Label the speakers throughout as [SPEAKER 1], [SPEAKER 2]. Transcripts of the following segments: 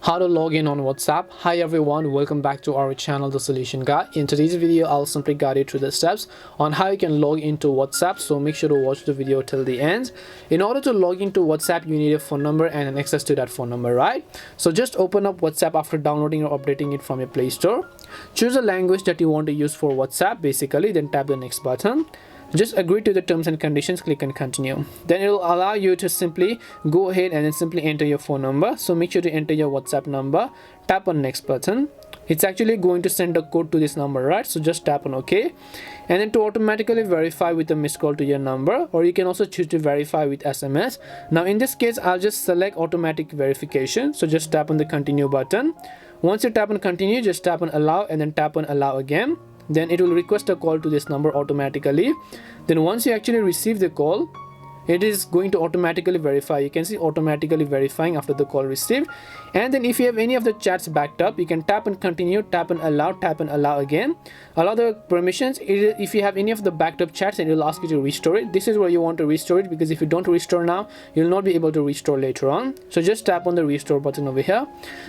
[SPEAKER 1] How to log in on WhatsApp. Hi everyone, welcome back to our channel The Solution Guy. In today's video I'll simply guide you through the steps on how you can log into WhatsApp, so make sure to watch the video till the end. In order to log into WhatsApp, you need a phone number and an access to that phone number, right? So just open up WhatsApp after downloading or updating it from your Play Store. Choose a language that you want to use for WhatsApp basically, then tap the next button. Just agree to the terms and conditions, click on continue. Then it will allow you to simply go ahead and then simply enter your phone number. So make sure to enter your WhatsApp number, tap on next button. It's actually going to send a code to this number, right? So just tap on OK, and then to automatically verify with a missed call to your number, or you can also choose to verify with SMS. Now in this case I'll just select automatic verification, so just tap on the continue button. Once you tap on continue, just tap on allow and then tap on allow again. Then it will request a call to this number automatically. Then once you actually receive the call, it is going to automatically verify. You can see automatically verifying after the call received. And then if you have any of the chats backed up, you can tap and continue, tap and allow again. Allow the permissions. If you have any of the backed up chats, and it will ask you to restore it. This is where you want to restore it, because if you don't restore now, you'll not be able to restore later on. So just tap on the restore button over here.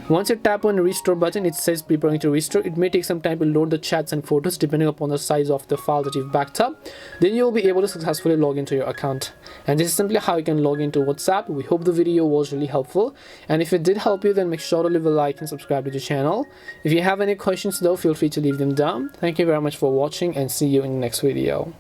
[SPEAKER 1] Once you tap on the restore button, it says preparing to restore. It may take some time to load the chats and photos depending upon the size of the file that you've backed up. Then you'll be able to successfully log into your account. And this is simply how you can log into WhatsApp. We hope the video was really helpful, and if it did help you, then make sure to leave a like and subscribe to the channel. If you have any questions though, feel free to leave them down. Thank you very much for watching, and see you in the next video.